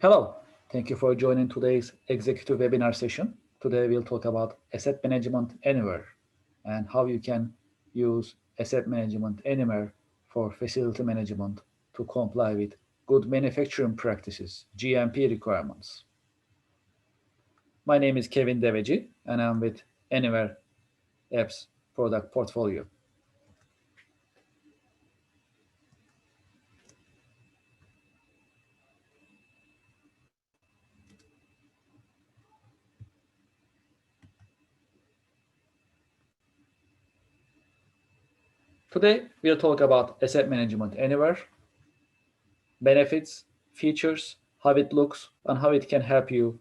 Hello, thank you for joining today's executive webinar session. Today we'll talk about asset management anywhere and how you can use asset management anywhere for facility management to comply with good manufacturing practices, GMP requirements. My name is Kevin Deveji and I'm with AnyWare Apps product portfolio. Today we'll talk about asset management anywhere, benefits, features, how it looks, and how it can help you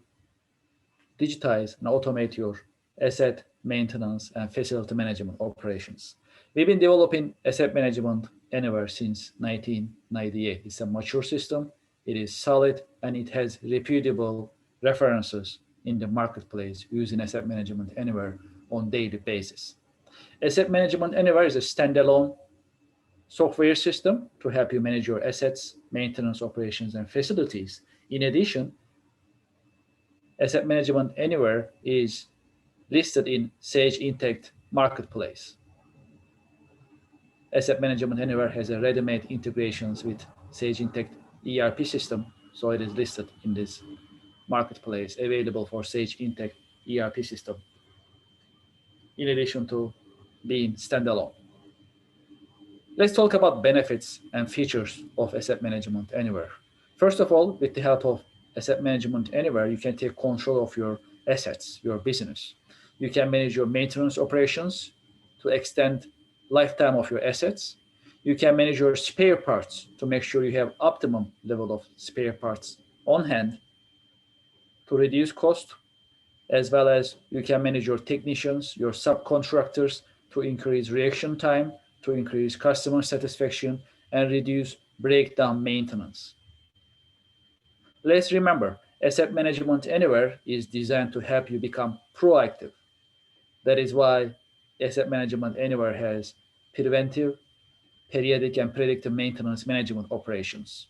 digitize and automate your asset maintenance and facility management operations. We've been developing asset management anywhere since 1998. It's a mature system, it is solid, and it has reputable references in the marketplace using asset management anywhere on daily basis. Asset management anywhere is a standalone software system to help you manage your assets, maintenance operations, and facilities. In addition, Asset Management Anywhere is listed in Sage Intacct Marketplace. Asset Management Anywhere has a ready-made integrations with Sage Intacct ERP system, so it is listed in this marketplace, available for Sage Intacct ERP system, in addition to being standalone. Let's talk about benefits and features of Asset Management Anywhere. First of all, with the help of Asset Management Anywhere, you can take control of your assets, your business. You can manage your maintenance operations to extend lifetime of your assets. You can manage your spare parts to make sure you have optimum level of spare parts on hand to reduce cost, as well as you can manage your technicians, your subcontractors to increase reaction time, to increase customer satisfaction, and reduce breakdown maintenance. Let's remember, Asset Management Anywhere is designed to help you become proactive. That is why Asset Management Anywhere has preventive, periodic, and predictive maintenance management operations.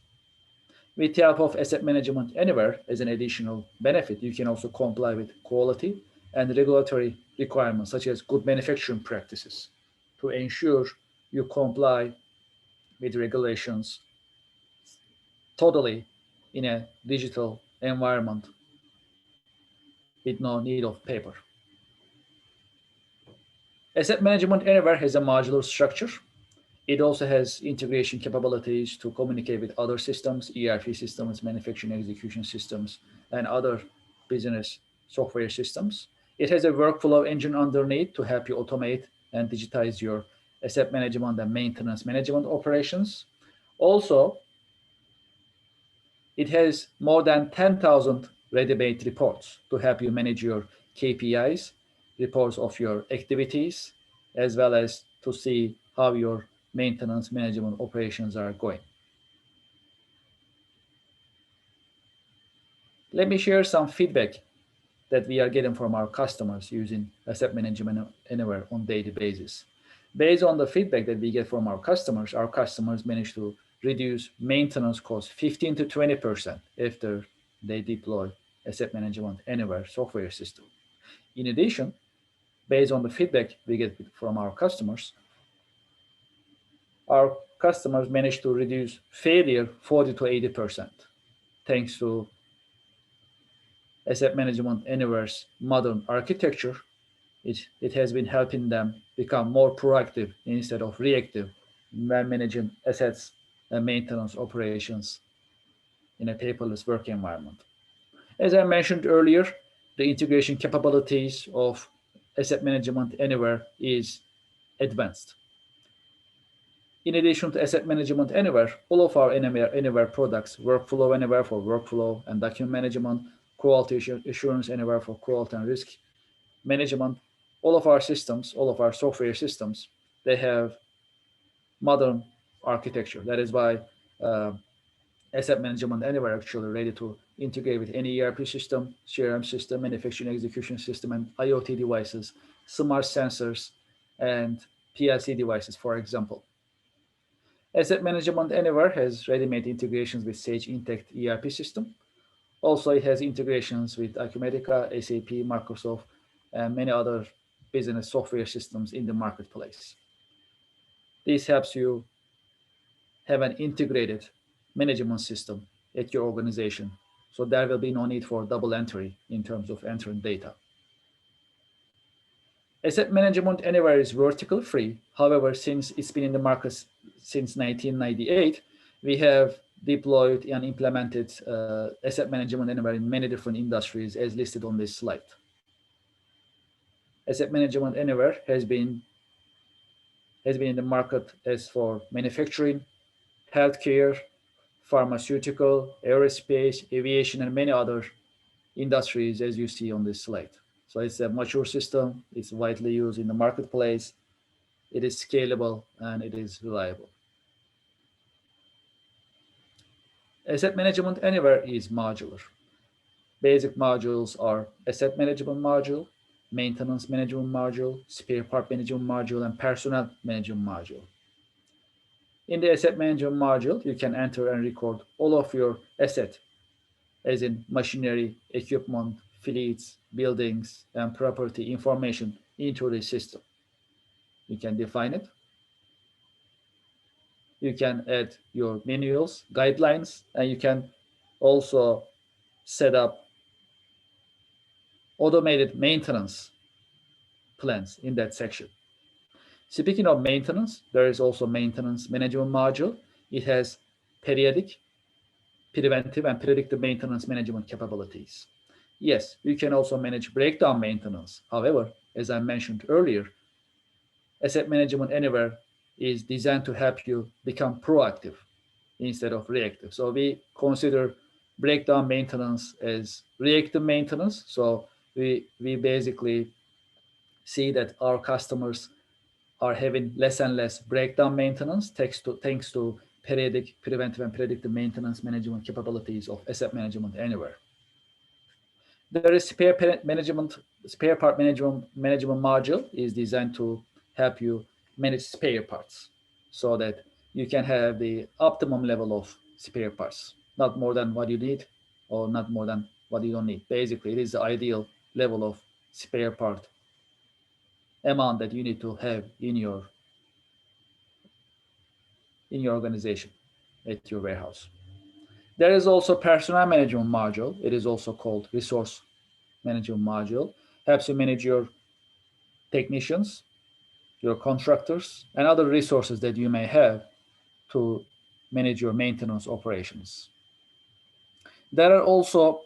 With the help of Asset Management Anywhere as an additional benefit, you can also comply with quality and regulatory requirements such as good manufacturing practices to ensure you comply with regulations totally in a digital environment with no need of paper. Asset Management Anywhere has a modular structure. It also has integration capabilities to communicate with other systems, ERP systems, manufacturing execution systems, and other business software systems. It has a workflow engine underneath to help you automate and digitize your asset management and maintenance management operations. Also, it has more than 10,000 ready-made reports to help you manage your KPIs, reports of your activities, as well as to see how your maintenance management operations are going. Let me share some feedback that we are getting from our customers using Asset Management Anywhere on daily basis. Based on the feedback that we get from our customers manage to reduce maintenance costs 15 to 20% after they deploy Asset Management Anywhere software system. In addition, based on the feedback we get from our customers manage to reduce failure 40 to 80% thanks to Asset Management Anywhere's modern architecture. It has been helping them become more proactive instead of reactive when managing assets and maintenance operations in a paperless work environment. As I mentioned earlier, the integration capabilities of Asset Management Anywhere is advanced. In addition to Asset Management Anywhere, all of our Anywhere products, Workflow Anywhere for workflow and document management, Quality Assurance Anywhere for quality and risk management, all of our systems, all of our software systems, they have modern architecture. That is why Asset Management Anywhere actually ready to integrate with any ERP system, CRM system, manufacturing execution system, and IoT devices, smart sensors, and PLC devices, for example. Asset Management Anywhere has ready-made integrations with Sage Intacct ERP system. Also, it has integrations with Acumatica, SAP, Microsoft, and many other business software systems in the marketplace. This helps you have an integrated management system at your organization. So there will be no need for double entry in terms of entering data. Asset management anywhere is vertical free. However, since it's been in the market since 1998, we have deployed and implemented asset management anywhere in many different industries as listed on this slide. Asset management anywhere has been in the market as for manufacturing, healthcare, pharmaceutical, aerospace, aviation, and many other industries as you see on this slide. So it's a mature system, it's widely used in the marketplace, it is scalable, and it is reliable. Asset management anywhere is modular. Basic modules are asset management module, maintenance management module, spare part management module, and personnel management module. In the asset management module, you can enter and record all of your asset, as in machinery, equipment, fleets, buildings, and property information into the system. You can define it. You can add your manuals, guidelines, and you can also set up automated maintenance plans in that section. Speaking of maintenance, there is also maintenance management module. It has periodic, preventive, and predictive maintenance management capabilities. Yes, you can also manage breakdown maintenance. However, as I mentioned earlier, asset management anywhere is designed to help you become proactive instead of reactive. So we consider breakdown maintenance as reactive maintenance. So we basically see that our customers are having less and less breakdown maintenance thanks to periodic, preventive, and predictive maintenance management capabilities of asset management anywhere. There is spare part management module is designed to help you manage spare parts so that you can have the optimum level of spare parts, not more than what you need or not more than what you don't need. Basically, it is the ideal level of spare part amount that you need to have in your organization at your warehouse. There is also personnel management module. It is also called resource management module. Helps you manage your technicians, your contractors, and other resources that you may have to manage your maintenance operations. There are also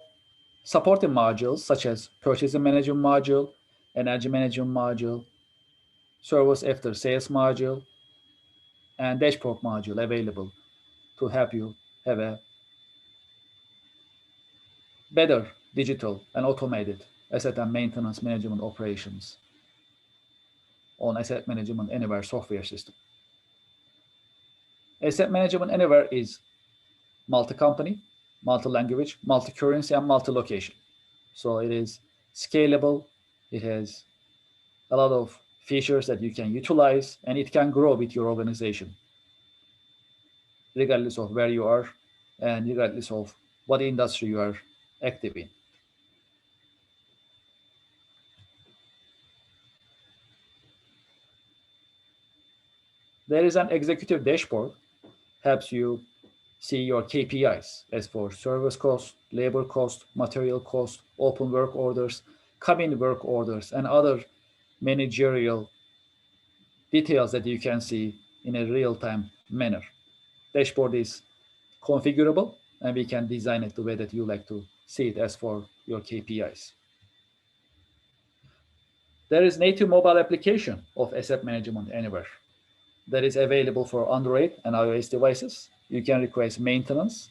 supporting modules such as purchasing management module, energy management module, service after sales module, and dashboard module available to help you have a better digital and automated asset and maintenance management operations on Asset Management Anywhere software system. Asset Management Anywhere is multi-company, multi-language, multi-currency, and multi-location. So it is scalable, it has a lot of features that you can utilize, and it can grow with your organization, regardless of where you are and regardless of what industry you are active in. There is an executive dashboard, helps you see your KPIs as for service cost, labor cost, material cost, open work orders, coming work orders, and other managerial details that you can see in a real-time manner. Dashboard is configurable, and we can design it the way that you like to see it as for your KPIs. There is native mobile application of Asset Management Anywhere that is available for Android and iOS devices. You can request maintenance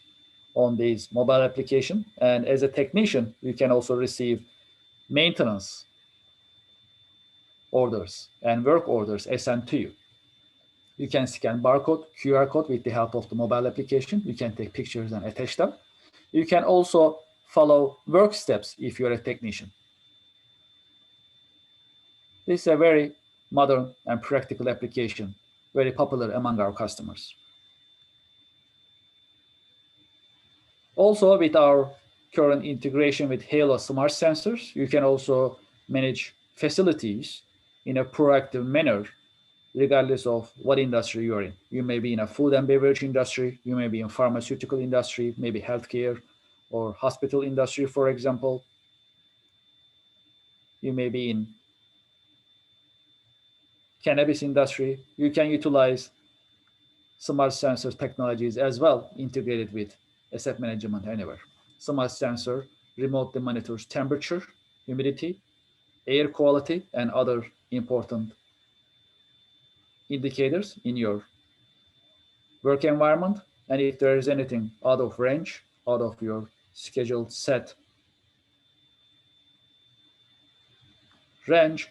on these mobile application, and as a technician, you can also receive maintenance orders and work orders sent to you. You can scan barcode, QR code with the help of the mobile application. You can take pictures and attach them. You can also follow work steps if you're a technician. This is a very modern and practical application, very popular among our customers. Also, with our current integration with Halo smart sensors, you can also manage facilities in a proactive manner, regardless of what industry you're in. You may be in a food and beverage industry, you may be in pharmaceutical industry, maybe healthcare or hospital industry, for example. You may be in cannabis industry. You can utilize smart sensor technologies as well integrated with asset management anywhere. Smart sensor remotely monitors temperature, humidity, air quality, and other important indicators in your work environment. And if there is anything out of range, out of your scheduled set range,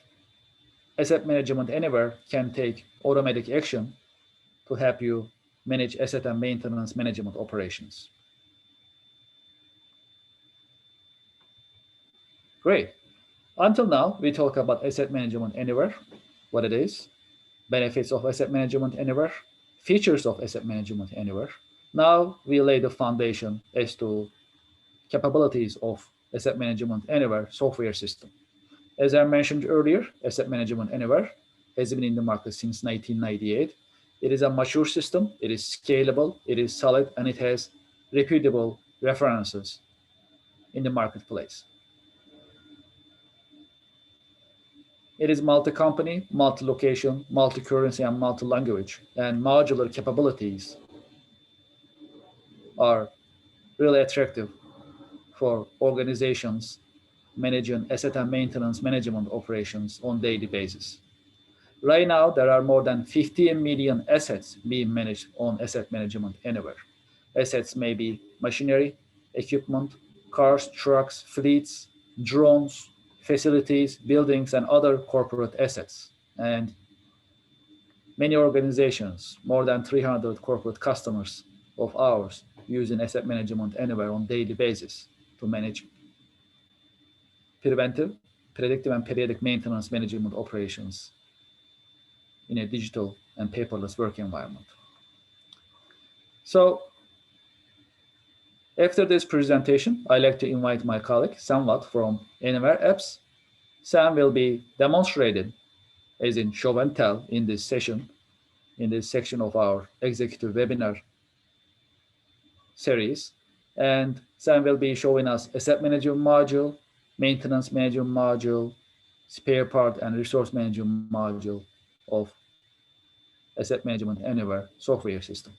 asset management anywhere can take automatic action to help you manage asset and maintenance management operations. Great. Until now, we talk about asset management anywhere, what it is, benefits of asset management anywhere, features of asset management anywhere. Now we lay the foundation as to capabilities of asset management anywhere software system. As I mentioned earlier, asset management anywhere has been in the market since 1998. It is a mature system, it is scalable, it is solid, and it has reputable references in the marketplace. It is multi-company, multi-location, multi-currency, and multi-language, and modular capabilities are really attractive for organizations managing asset and maintenance management operations on daily basis. Right now, there are more than 15 million assets being managed on asset management anywhere. Assets may be machinery, equipment, cars, trucks, fleets, drones, facilities, buildings, and other corporate assets. And many organizations, more than 300 corporate customers of ours, using asset management anywhere on daily basis to manage preventive, predictive, and periodic maintenance management operations in a digital and paperless work environment. So after this presentation, I'd like to invite my colleague, Sam Watt from AnyWare Apps. Sam will be demonstrated, as in show and tell, in this session, in this section of our executive webinar series. And Sam will be showing us asset management module, maintenance management module, spare part and resource management module of asset management anywhere software system.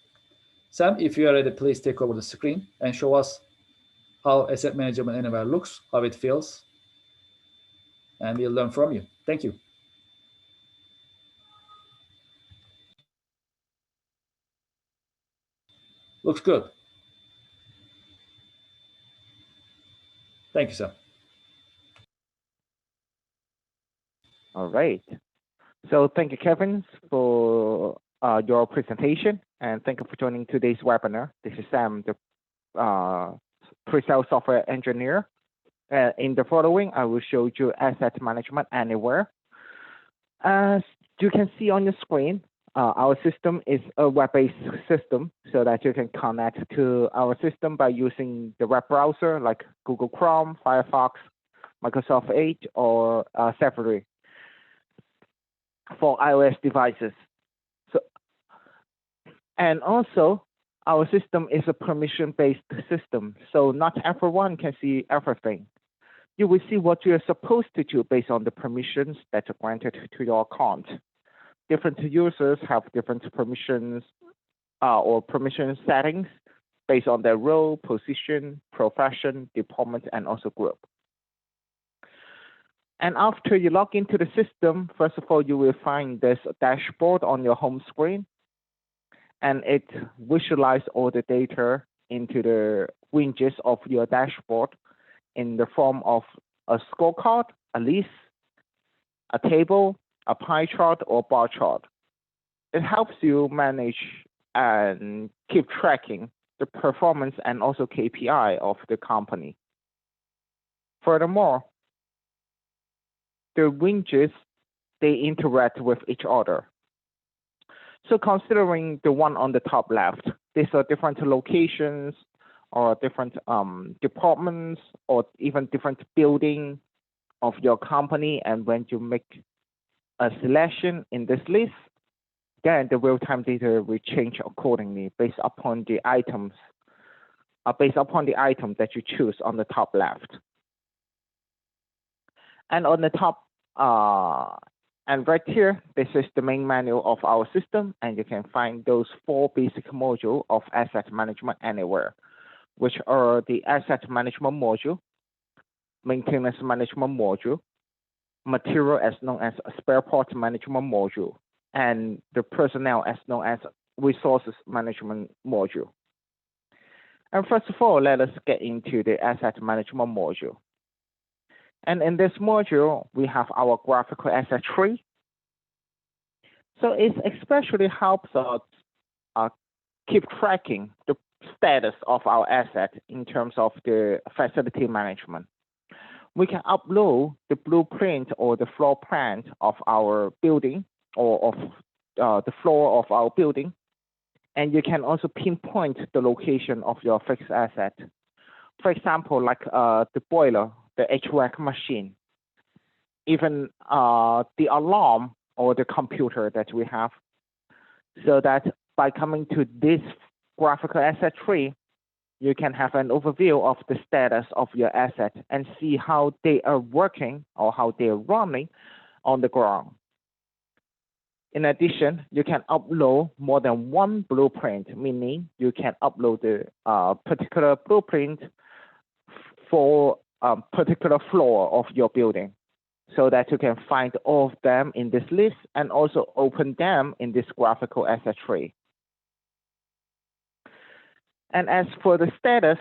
Sam, if you are ready, please take over the screen and show us how asset management anywhere looks, how it feels, and we'll learn from you. Thank you. Looks good. Thank you, Sam. All right. So thank you, Kevin, for your presentation, and thank you for joining today's webinar. This is Sam, the pre-sale software engineer. In the following, I will show you asset management anywhere. As you can see on your screen, our system is a web-based system, so that you can connect to our system by using the web browser like Google Chrome, Firefox, Microsoft Edge, or Safari for iOS devices. And also, our system is a permission-based system, so not everyone can see everything. You will see what you're supposed to do based on the permissions that are granted to your account. Different users have different permissions or permission settings based on their role, position, profession, department, and also group. And after you log into the system, first of all, you will find this dashboard on your home screen, and it visualizes all the data into the widgets of your dashboard in the form of a scorecard, a list, a table, a pie chart, or bar chart. It helps you manage and keep tracking the performance and also KPI of the company. Furthermore, the widgets, they interact with each other. So considering the one on the top left, these are different locations or different departments or even different building of your company. And when you make a selection in this list, then the real-time data will change accordingly based upon the items, based upon the item that you choose on the top left. And on the top, and right here, this is the main menu of our system, and you can find those 4 basic modules of asset management anywhere, which are the asset management module, maintenance management module, material as known as spare parts management module, and the personnel as known as resources management module. And first of all, let us get into the asset management module. And in this module, we have our graphical asset tree. So it especially helps us keep tracking the status of our asset in terms of the facility management. We can upload the blueprint or the floor plan of our building or of the floor of our building. And you can also pinpoint the location of your fixed asset. For example, like the boiler, the HVAC machine, even the alarm or the computer that we have. So that by coming to this graphical asset tree, you can have an overview of the status of your asset and see how they are working or how they are running on the ground. In addition, you can upload more than one blueprint, meaning you can upload the particular blueprint for a particular floor of your building, so that you can find all of them in this list and also open them in this graphical asset tree. And as for the status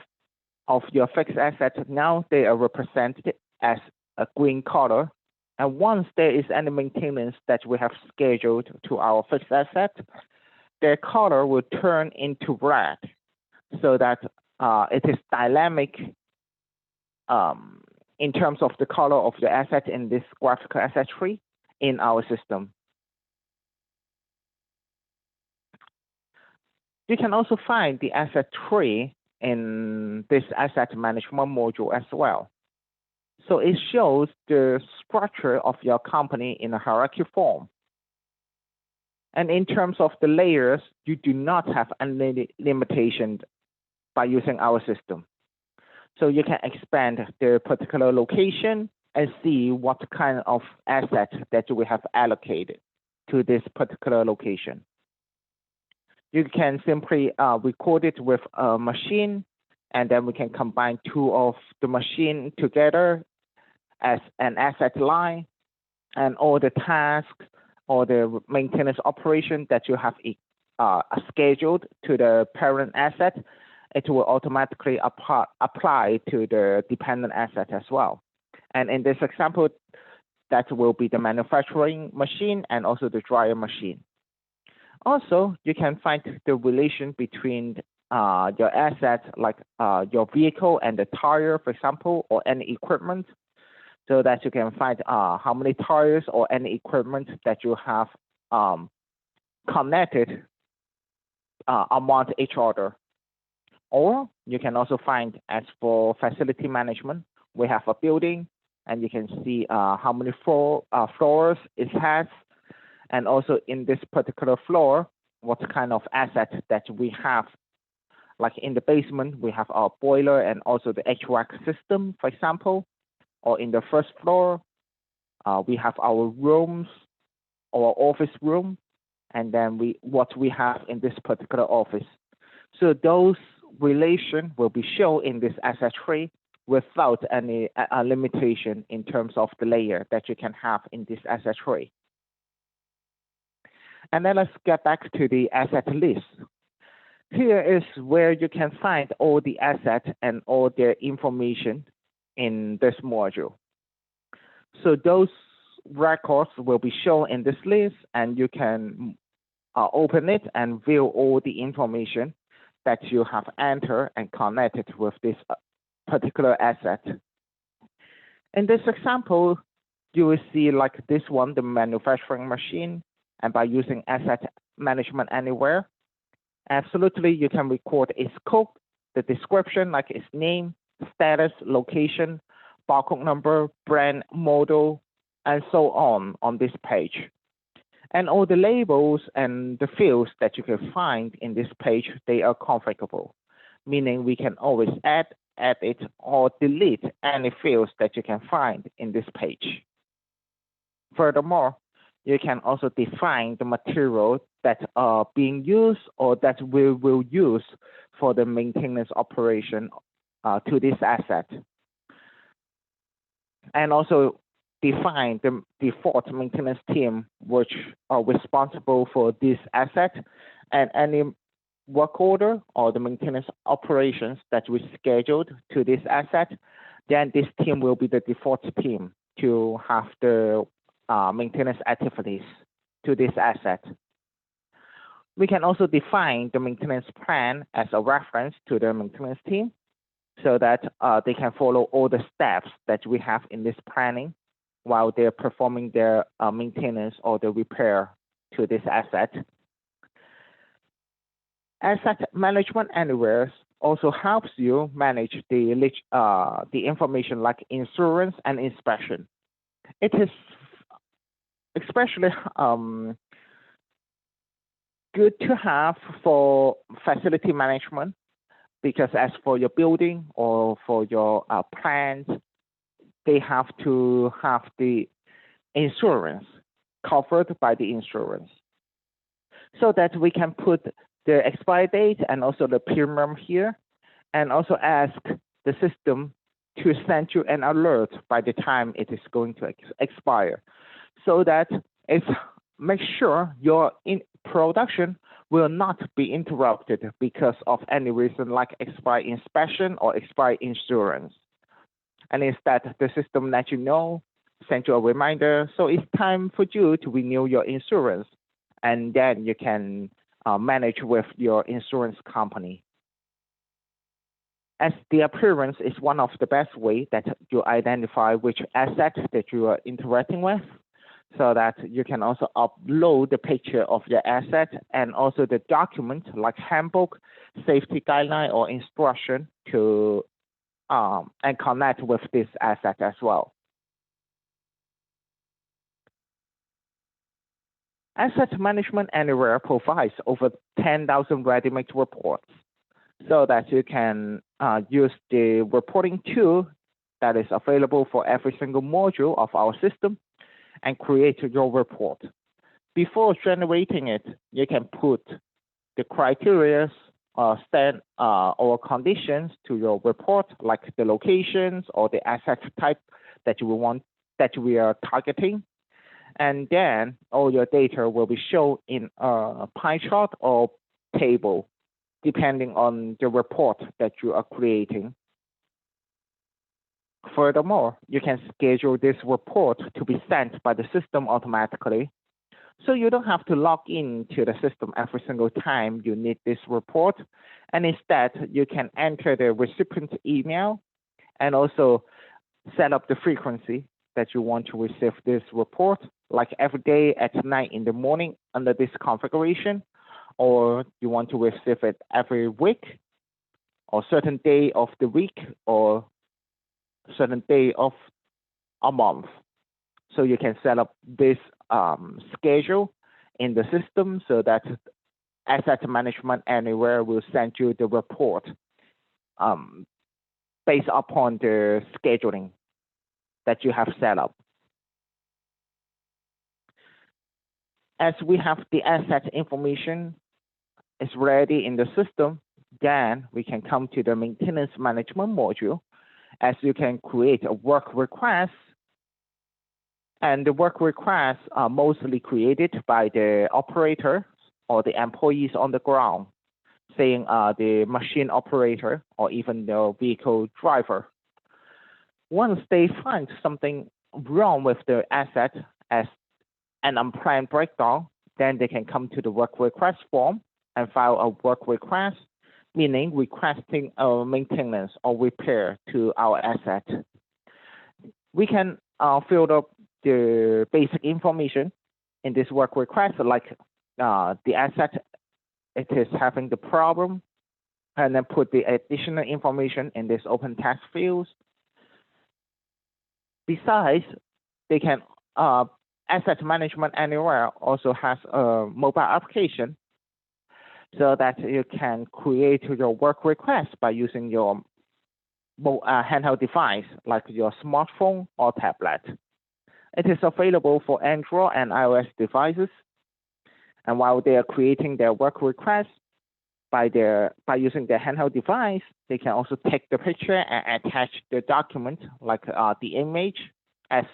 of your fixed assets, now they are represented as a green color. And once there is any maintenance that we have scheduled to our fixed asset, their color will turn into red, so that it is dynamic in terms of the color of the asset in this graphical asset tree in our system. You can also find the asset tree in this asset management module as well. So it shows the structure of your company in a hierarchy form. And in terms of the layers, you do not have any limitations by using our system. So you can expand the particular location and see what kind of asset that we have allocated to this particular location. You can simply record it with a machine, and then we can combine 2 of the machine together as an asset line, and all the tasks or the maintenance operation that you have scheduled to the parent asset, it will automatically apply to the dependent asset as well. And in this example, that will be the manufacturing machine and also the dryer machine. Also, you can find the relation between your assets, like your vehicle and the tire, for example, or any equipment, so that you can find how many tires or any equipment that you have connected among each other. Or you can also find, as for facility management, we have a building, and you can see how many floors it has, and also in this particular floor, what kind of asset that we have. Like in the basement, we have our boiler and also the HVAC system, for example. Or in the first floor, we have our rooms or office room, and then what we have in this particular office. So those relations will be shown in this asset tree without any limitation in terms of the layer that you can have in this asset tree. And then let's get back to the asset list. Here is where you can find all the assets and all their information in this module. So those records will be shown in this list, and you can open it and view all the information that you have entered and connected with this particular asset. In this example, you will see like this one, the manufacturing machine, and by using asset management anywhere, absolutely you can record its code the description like its name, status, location, barcode number, brand, model, and so on this page. And all the labels and the fields that you can find in this page, they are configurable, meaning we can always add, edit, or delete any fields that you can find in this page. Furthermore, you can also define the material that are being used or that we will use for the maintenance operation to this asset. And also define the default maintenance team which are responsible for this asset, and any work order or the maintenance operations that we scheduled to this asset, then this team will be the default team to have the maintenance activities to this asset. We can also define the maintenance plan as a reference to the maintenance team so that they can follow all the steps that we have in this planning while they're performing their maintenance or the repair to this asset. Asset management anywhere also helps you manage the information like insurance and inspection. It is especially good to have for facility management, because as for your building or for your plants, they have to have the insurance covered by the insurance, so that we can put the expiry date and also the premium here, and also ask the system to send you an alert by the time it is going to expire, so that it makes sure your production will not be interrupted because of any reason like expired inspection or expired insurance. And instead, the system let you know, send you a reminder, so it's time for you to renew your insurance, and then you can manage with your insurance company. As the appearance is one of the best way that you identify which asset that you are interacting with, so that you can also upload the picture of your asset and also the document like handbook, safety guideline, or instruction to and connect with this asset as well. Asset Management Anywhere provides over 10,000 ready-made reports, so that you can use the reporting tool that is available for every single module of our system and create your report. Before generating it, you can put the criteria or conditions to your report, like the locations or the asset type that we are targeting, and then all your data will be shown in a pie chart or table, depending on the report that you are creating. Furthermore, you can schedule this report to be sent by the system automatically, so you don't have to log into the system every single time you need this report, and instead you can enter the recipient email and also set up the frequency that you want to receive this report, like every day at 9 in the morning under this configuration, or you want to receive it every week or certain day of the week or certain day of a month. So you can set up this schedule in the system so that Asset Management Anywhere will send you the report based upon the scheduling that you have set up. As we have the asset information is ready in the system, then we can come to the maintenance management module, as you can create a work request. And the work requests are mostly created by the operator or the employees on the ground, saying the machine operator or even the vehicle driver. Once they find something wrong with the asset as an unplanned breakdown, then they can come to the work request form and file a work request, meaning requesting a maintenance or repair to our asset. We can fill up the basic information in this work request, like the asset, it is having the problem, and then put the additional information in this open text fields. Besides, they can asset management anywhere also has a mobile application so that you can create your work request by using your handheld device like your smartphone or tablet. It is available for Android and iOS devices. And while they are creating their work request by using their handheld device, they can also take the picture and attach the document like the image as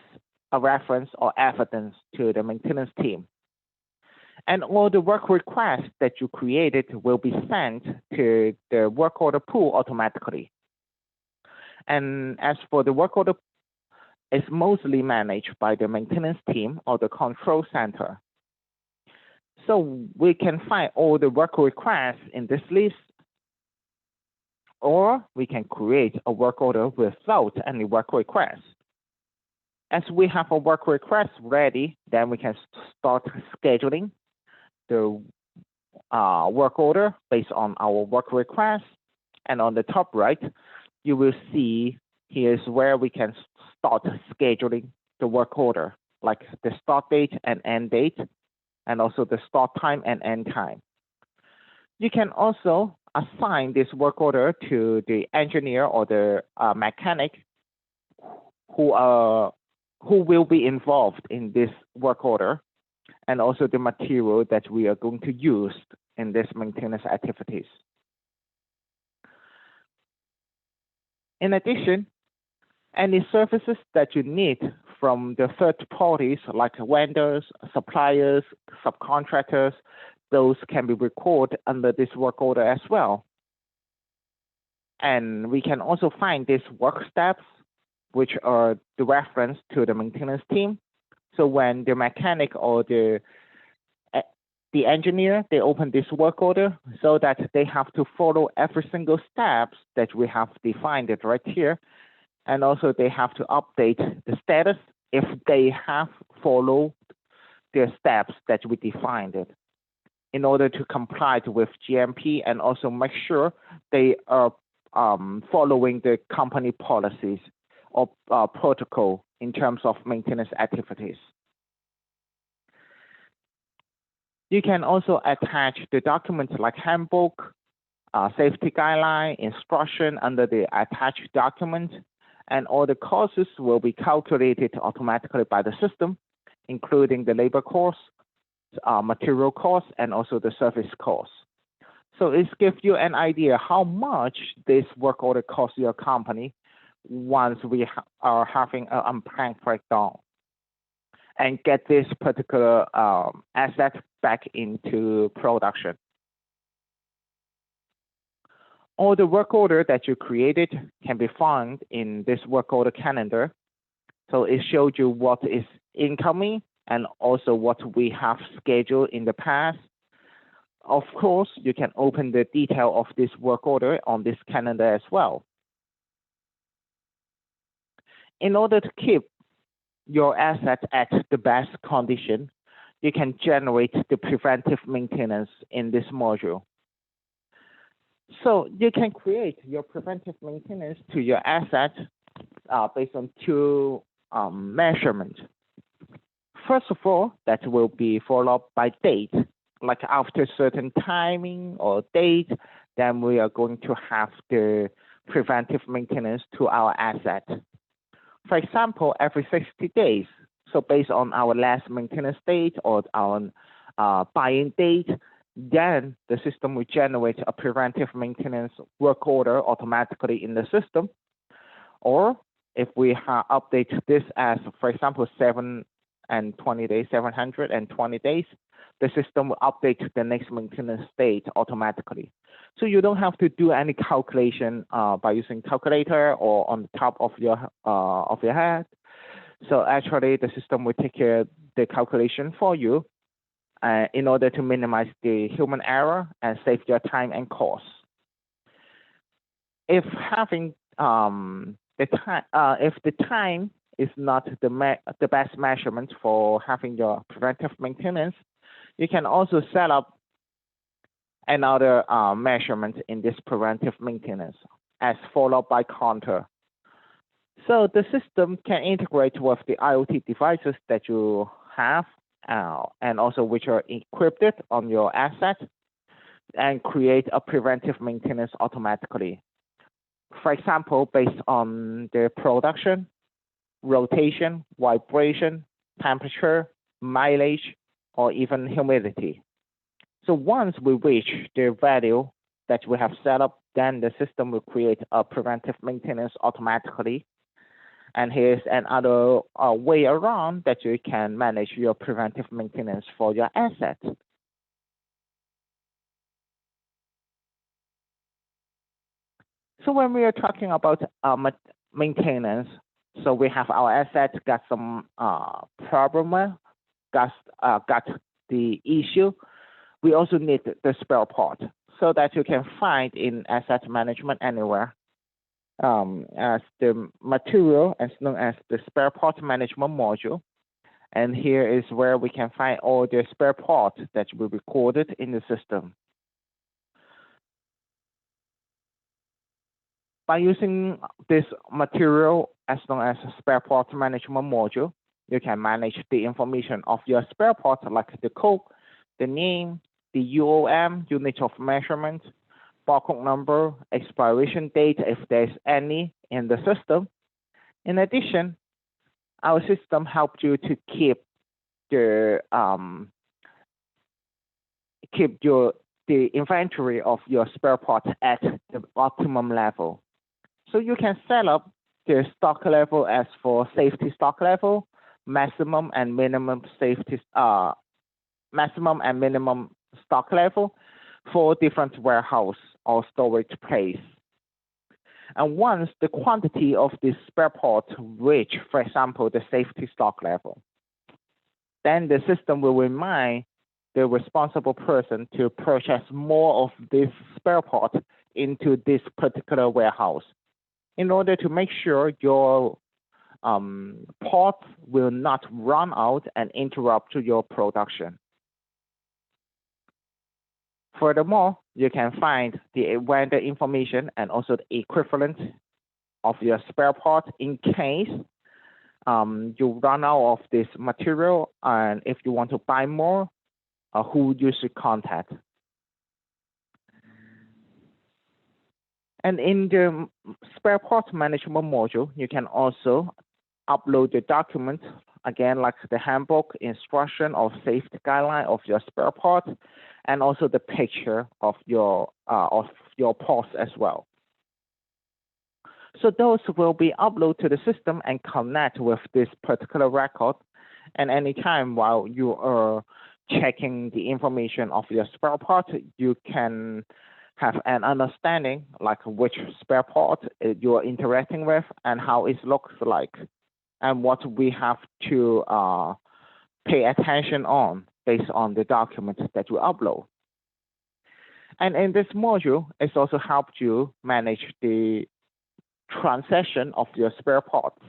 a reference or evidence to the maintenance team. And all the work requests that you created will be sent to the work order pool automatically. And as for the work order, it's mostly managed by the maintenance team or the control center. So we can find all the work requests in this list, or we can create a work order without any work requests. As we have a work request ready, then we can start scheduling the work order based on our work request. And on the top right, you will see here's where we can start scheduling the work order, like the start date and end date, and also the start time and end time. You can also assign this work order to the engineer or the mechanic who will be involved in this work order, and also the material that we are going to use in this maintenance activities. In addition, any services that you need from the third parties like vendors, suppliers, subcontractors, those can be recorded under this work order as well. And we can also find these work steps, which are the reference to the maintenance team. So when the mechanic or the engineer, they open this work order so that they have to follow every single steps that we have defined it right here. And also they have to update the status if they have followed the steps that we defined it in order to comply with GMP and also make sure they are following the company policies or protocol in terms of maintenance activities. You can also attach the documents like handbook, safety guideline, instruction under the attached document, and all the costs will be calculated automatically by the system, including the labor costs, material costs, and also the service costs. So it gives you an idea how much this work order costs your company once we are having an unplanned breakdown and get this particular asset back into production. All the work order that you created can be found in this work order calendar. So it shows you what is incoming and also what we have scheduled in the past. Of course, you can open the detail of this work order on this calendar as well. In order to keep your asset at the best condition, you can generate the preventive maintenance in this module. So you can create your preventive maintenance to your asset based on two measurements. First of all, that will be followed by date. Like after certain timing or date, then we are going to have the preventive maintenance to our asset. For example, every 60 days. So based on our last maintenance date or our buy-in date, then the system will generate a preventive maintenance work order automatically in the system. Or if we update this as, for example, 720 days, 720 days, the system will update the next maintenance date automatically. So you don't have to do any calculation by using calculator or on the top of your head. So actually, the system will take care of the calculation for you in order to minimize the human error and save your time and cost. If having if the time is not the best measurement for having your preventive maintenance, you can also set up another measurement in this preventive maintenance as followed by counter. So the system can integrate with the IoT devices that you have and also which are equipped on your asset and create a preventive maintenance automatically. For example, based on the production, rotation, vibration, temperature, mileage, or even humidity. So once we reach the value that we have set up, then the system will create a preventive maintenance automatically. And here's another way around that you can manage your preventive maintenance for your assets. So when we are talking about maintenance, so we have our assets got some problem, got the issue. We also need the spare part so that you can find in asset management anywhere as the material as known as the spare part management module. And here is where we can find all the spare parts that we recorded in the system. By using this material as known as spare part management module, you can manage the information of your spare part like the code, the name, the UOM, unit of measurement, barcode number, expiration date if there's any in the system. In addition, our system helps you to keep the inventory of your spare parts at the optimum level. So you can set up the stock level as for safety stock level, maximum and minimum stock level for different warehouse or storage place. And once the quantity of this spare part reach, for example, the safety stock level, then the system will remind the responsible person to purchase more of this spare part into this particular warehouse in order to make sure your parts will not run out and interrupt your production. Furthermore, you can find the vendor information and also the equivalent of your spare part in case you run out of this material, and if you want to buy more, who you should contact. And in the spare part management module, you can also upload the documents, again, like the handbook, instruction, or safety guideline of your spare part, and also the picture of your parts as well. So those will be uploaded to the system and connect with this particular record. And anytime while you are checking the information of your spare part, you can have an understanding like which spare part you're interacting with and how it looks like and what we have to pay attention on based on the documents that you upload. And in this module, it's also helped you manage the transaction of your spare parts.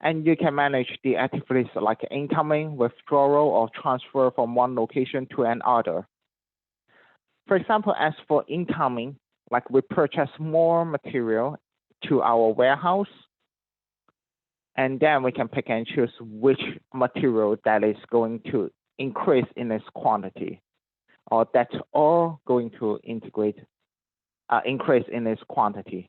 And you can manage the activities like incoming, withdrawal, or transfer from one location to another. For example, as for incoming, like we purchase more material to our warehouse, and then we can pick and choose which material that is going to increase in its quantity, or that's all going to increase in its quantity.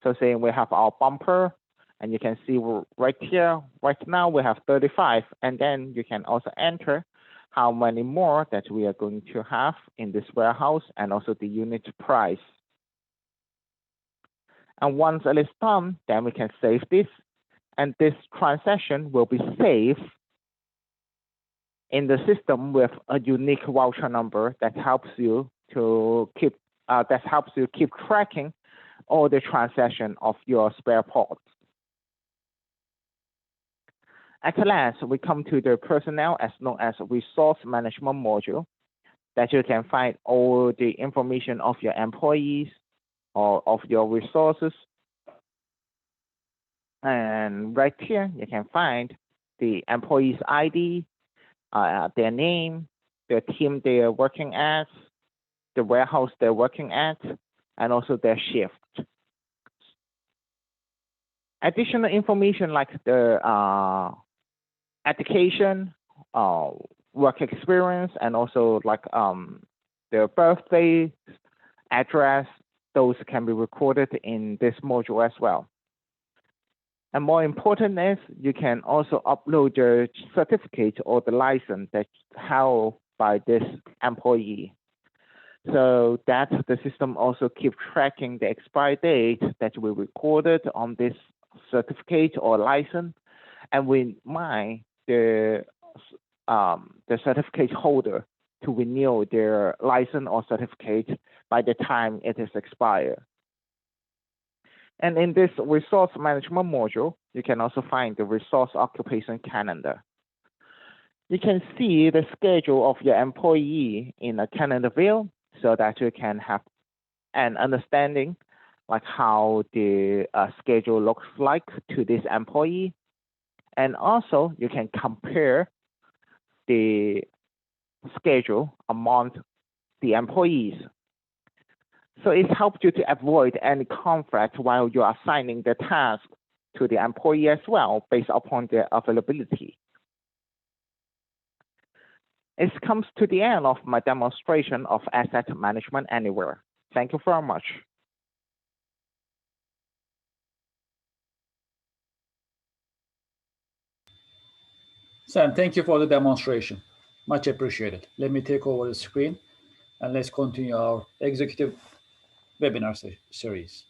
So say we have our bumper, and you can see right here, right now we have 35, and then you can also enter how many more that we are going to have in this warehouse and also the unit price. And once it is done, then we can save this, and this transaction will be saved in the system with a unique voucher number that helps you to keep tracking all the transaction of your spare parts. At last, we come to the personnel as known as resource management module that you can find all the information of your employees or of your resources. And right here, you can find the employee's ID, their name, the team they are working at, the warehouse they're working at, and also their shift. Additional information like the education, work experience, and also like their birthday, address, those can be recorded in this module as well. And more important is you can also upload your certificate or the license that's held by this employee. So that the system also keeps tracking the expiry date that we recorded on this certificate or license, and we remind the certificate holder to renew their license or certificate by the time it is expired. And in this resource management module, you can also find the resource occupation calendar. You can see the schedule of your employee in a calendar view so that you can have an understanding like how the schedule looks like to this employee. And also you can compare the schedule among the employees. So it helps you to avoid any conflict while you are assigning the task to the employee as well, based upon their availability. It comes to the end of my demonstration of Asset Management Anywhere. Thank you very much. Sam, thank you for the demonstration. Much appreciated. Let me take over the screen and let's continue our executive webinar series.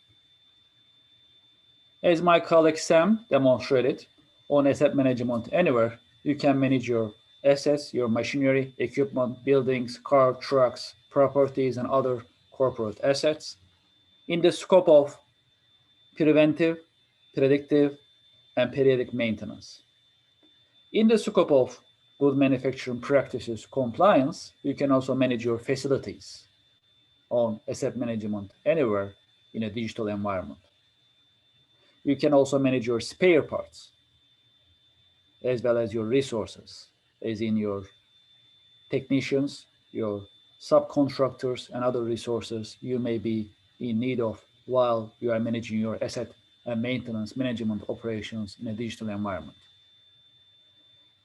As my colleague Sam demonstrated, on Asset Management Anywhere, you can manage your assets, your machinery, equipment, buildings, car, trucks, properties, and other corporate assets in the scope of preventive, predictive, and periodic maintenance. In the scope of good manufacturing practices compliance, you can also manage your facilities on Asset Management Anywhere in a digital environment. You can also manage your spare parts as well as your resources, as in your technicians, your subcontractors, and other resources you may be in need of while you are managing your asset and maintenance management operations in a digital environment.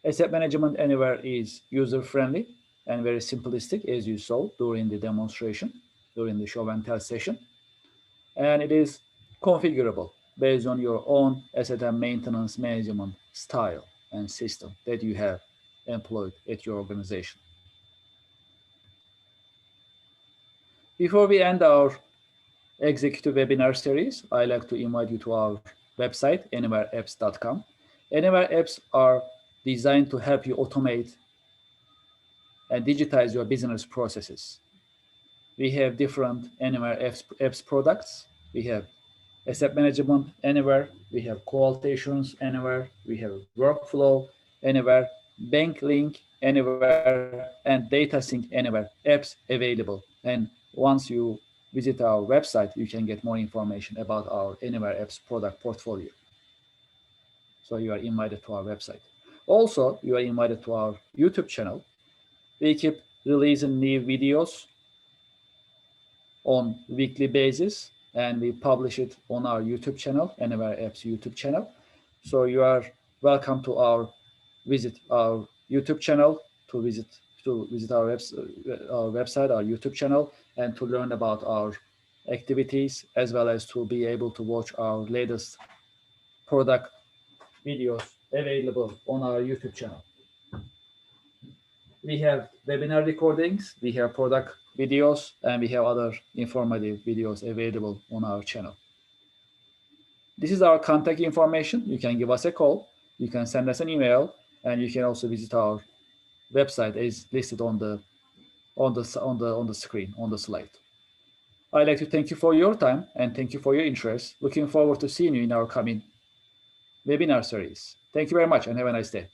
Asset Management Anywhere is user-friendly and very simplistic, as you saw during the demonstration, during the show and tell session. And it is configurable based on your own asset and maintenance management style and system that you have employed at your organization. Before we end our executive webinar series, I'd like to invite you to our website, anywareapps.com. AnyWare Apps are designed to help you automate and digitize your business processes. We have different AnyWare Apps products. We have Asset Management Anywhere, we have Quotations Anywhere, we have Workflow Anywhere, Bank Link Anywhere, and Data Sync Anywhere apps available. And once you visit our website, you can get more information about our AnyWare Apps product portfolio. So you are invited to our website. Also, you are invited to our YouTube channel. We keep releasing new videos on weekly basis, and we publish it on our YouTube channel, AnyWare Apps YouTube channel. So you are welcome to visit our YouTube channel, to visit our website, our YouTube channel, and to learn about our activities, as well as to be able to watch our latest product videos available on our YouTube channel. We have webinar recordings, we have product videos, and we have other informative videos available on our channel. This is our contact information. You can give us a call, you can send us an email, and you can also visit our website as listed on the screen, on the slide. I'd like to thank you for your time and thank you for your interest. Looking forward to seeing you in our coming webinar series. Thank you very much and have a nice day.